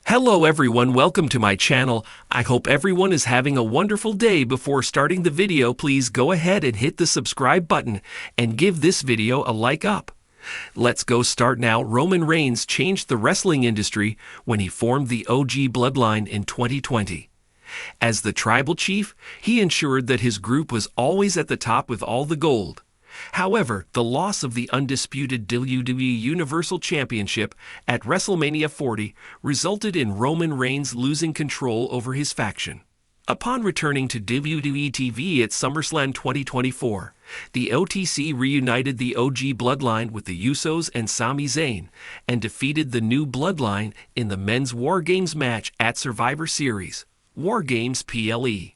Hello everyone, welcome to my channel. I hope everyone is having a wonderful day. Before starting the video, please go ahead and hit the subscribe button and give this video a like up. Let's go start now. Roman Reigns changed the wrestling industry when he formed the OG Bloodline in 2020. As the tribal chief, he ensured that his group was always at the top with all the gold. However, the loss of the undisputed WWE Universal Championship at WrestleMania 40 resulted in Roman Reigns losing control over his faction. Upon returning to WWE TV at SummerSlam 2024, the OTC reunited the OG Bloodline with the Usos and Sami Zayn and defeated the new Bloodline in the men's War Games match at Survivor Series, War Games PLE.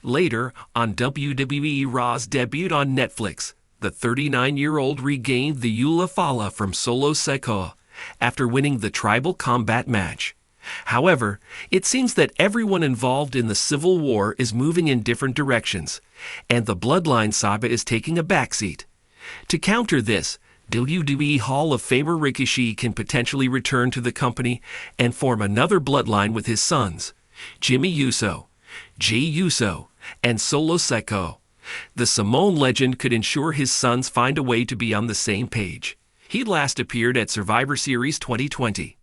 Later, on WWE Raw's debut on Netflix, the 39-year-old regained the Eula Fala from Solo Sikoa after winning the Tribal Combat match. However, it seems that everyone involved in the Civil War is moving in different directions, and the Bloodline saga is taking a backseat. To counter this, WWE Hall of Famer Rikishi can potentially return to the company and form another bloodline with his sons, Jimmy Uso, Jey Uso, and Solo Sikoa. The Samoan legend could ensure his sons find a way to be on the same page. He last appeared at Survivor Series 2020.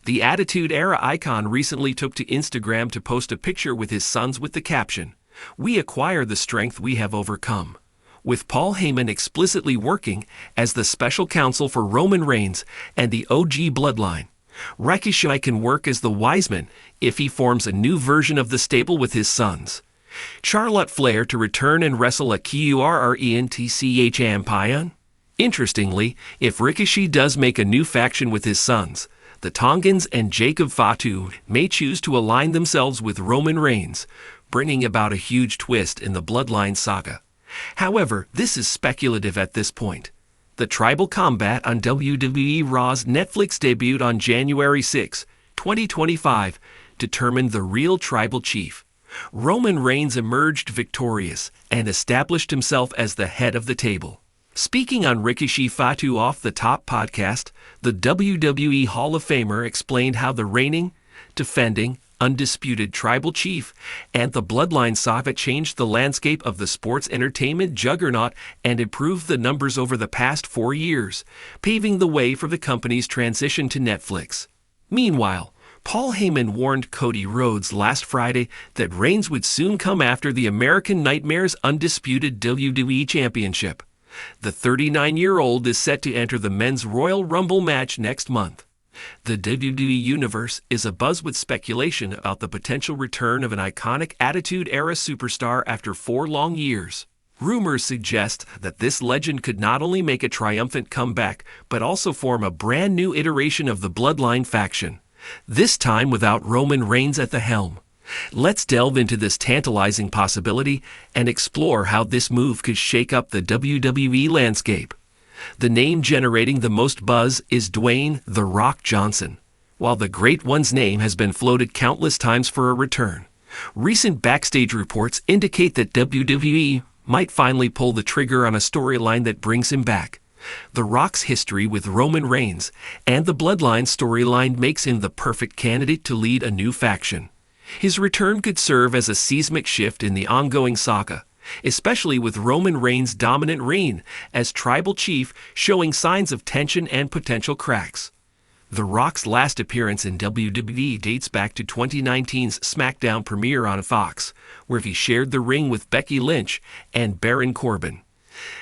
The Attitude Era icon recently took to Instagram to post a picture with his sons with the caption, "We acquire the strength we have overcome." With Paul Heyman explicitly working as the special counsel for Roman Reigns and the OG Bloodline, Rikishi can work as the wise man if he forms a new version of the stable with his sons. Charlotte Flair to return and wrestle a QRRENTCH Champion? Interestingly, if Rikishi does make a new faction with his sons, the Tongans and Jacob Fatu may choose to align themselves with Roman Reigns, bringing about a huge twist in the Bloodline saga. However, this is speculative at this point. The Tribal Combat on WWE Raw's Netflix debut on January 6, 2025, determined the real tribal chief. Roman Reigns emerged victorious and established himself as the head of the table. Speaking on Rikishi Fatu Off the Top podcast, the WWE Hall of Famer explained how the reigning, defending, undisputed tribal chief and the Bloodline saga changed the landscape of the sports entertainment juggernaut and improved the numbers over the past 4 years, paving the way for the company's transition to Netflix. Meanwhile, Paul Heyman warned Cody Rhodes last Friday that Reigns would soon come after the American Nightmare's undisputed WWE Championship. The 39-year-old is set to enter the men's Royal Rumble match next month. The WWE Universe is abuzz with speculation about the potential return of an iconic Attitude Era superstar after 4 long years. Rumors suggest that this legend could not only make a triumphant comeback, but also form a brand new iteration of the Bloodline faction, this time without Roman Reigns at the helm. Let's delve into this tantalizing possibility and explore how this move could shake up the WWE landscape. The name generating the most buzz is Dwayne "The Rock" Johnson. While the Great One's name has been floated countless times for a return, recent backstage reports indicate that WWE might finally pull the trigger on a storyline that brings him back. The Rock's history with Roman Reigns and the Bloodline storyline makes him the perfect candidate to lead a new faction. His return could serve as a seismic shift in the ongoing saga, especially with Roman Reigns' dominant reign as tribal chief showing signs of tension and potential cracks. The Rock's last appearance in WWE dates back to 2019's SmackDown premiere on Fox, where he shared the ring with Becky Lynch and Baron Corbin.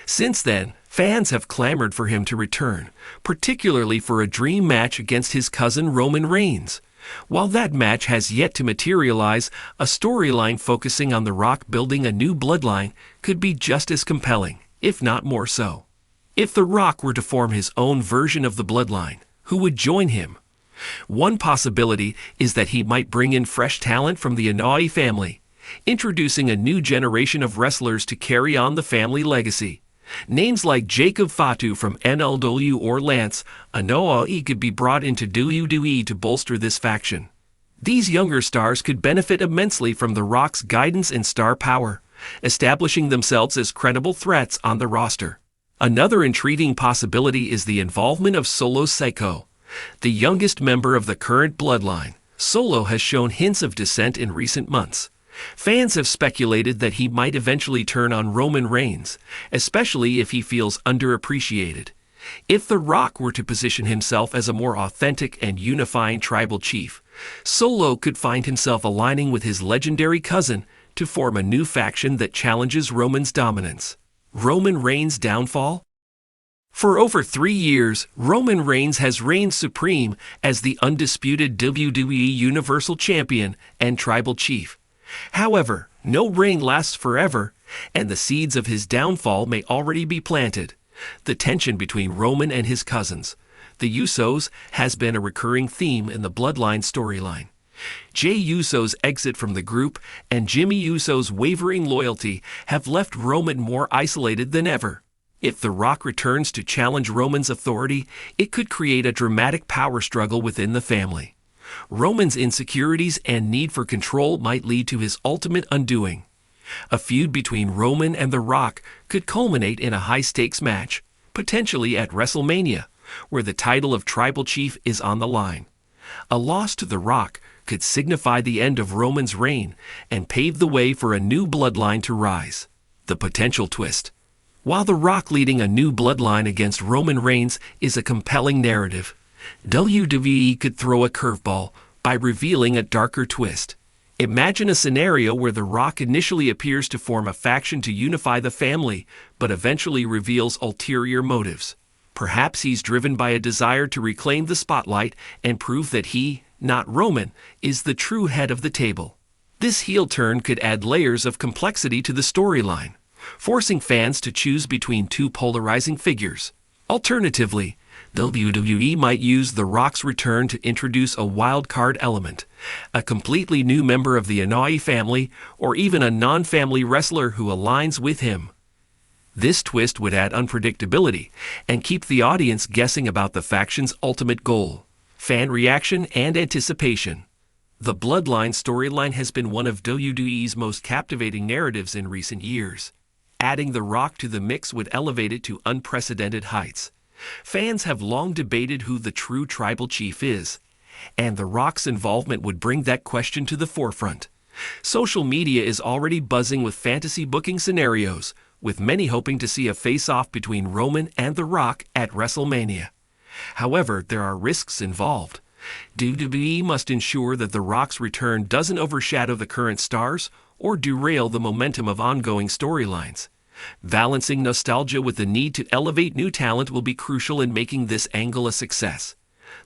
Since then, fans have clamored for him to return, particularly for a dream match against his cousin Roman Reigns. While that match has yet to materialize, a storyline focusing on The Rock building a new bloodline could be just as compelling, if not more so. If The Rock were to form his own version of the bloodline, who would join him? One possibility is that he might bring in fresh talent from the Anoa'i family, introducing a new generation of wrestlers to carry on the family legacy. Names like Jacob Fatu from NLW or Lance Anoa'i could be brought into WWE to bolster this faction. These younger stars could benefit immensely from The Rock's guidance and star power, establishing themselves as credible threats on the roster. Another intriguing possibility is the involvement of Solo Sikoa, the youngest member of the current bloodline, Solo has shown hints of dissent in recent months. Fans have speculated that he might eventually turn on Roman Reigns, especially if he feels underappreciated. If The Rock were to position himself as a more authentic and unifying tribal chief, Solo could find himself aligning with his legendary cousin to form a new faction that challenges Roman's dominance. Roman Reigns' downfall? For over 3 years, Roman Reigns has reigned supreme as the undisputed WWE Universal Champion and Tribal Chief. However, no reign lasts forever, and the seeds of his downfall may already be planted. The tension between Roman and his cousins, the Usos, has been a recurring theme in the Bloodline storyline. Jey Uso's exit from the group and Jimmy Uso's wavering loyalty have left Roman more isolated than ever. If The Rock returns to challenge Roman's authority, it could create a dramatic power struggle within the family. Roman's insecurities and need for control might lead to his ultimate undoing. A feud between Roman and The Rock could culminate in a high-stakes match, potentially at WrestleMania, where the title of Tribal Chief is on the line. A loss to The Rock could signify the end of Roman's reign and pave the way for a new bloodline to rise. The potential twist. While The Rock leading a new bloodline against Roman Reigns is a compelling narrative, WWE could throw a curveball by revealing a darker twist. Imagine a scenario where The Rock initially appears to form a faction to unify the family, but eventually reveals ulterior motives. Perhaps he's driven by a desire to reclaim the spotlight and prove that he, not Roman, is the true head of the table. This heel turn could add layers of complexity to the storyline, forcing fans to choose between two polarizing figures. Alternatively, WWE might use The Rock's return to introduce a wild card element, a completely new member of the Anoa'i family, or even a non-family wrestler who aligns with him. This twist would add unpredictability and keep the audience guessing about the faction's ultimate goal. Fan reaction and anticipation. The Bloodline storyline has been one of WWE's most captivating narratives in recent years. Adding The Rock to the mix would elevate it to unprecedented heights. Fans have long debated who the true tribal chief is, and The Rock's involvement would bring that question to the forefront. Social media is already buzzing with fantasy booking scenarios, with many hoping to see a face-off between Roman and The Rock at WrestleMania. However, there are risks involved. WWE must ensure that The Rock's return doesn't overshadow the current stars or derail the momentum of ongoing storylines. Balancing nostalgia with the need to elevate new talent will be crucial in making this angle a success.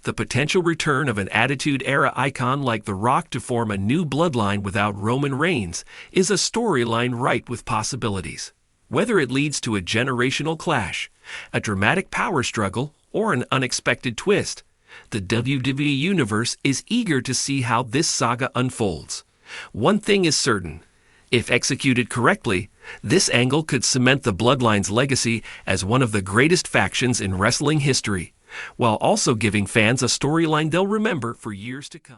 The potential return of an Attitude-Era icon like The Rock to form a new bloodline without Roman Reigns is a storyline ripe with possibilities. Whether it leads to a generational clash, a dramatic power struggle, or an unexpected twist, the WWE Universe is eager to see how this saga unfolds. One thing is certain. If executed correctly, this angle could cement the Bloodline's legacy as one of the greatest factions in wrestling history, while also giving fans a storyline they'll remember for years to come.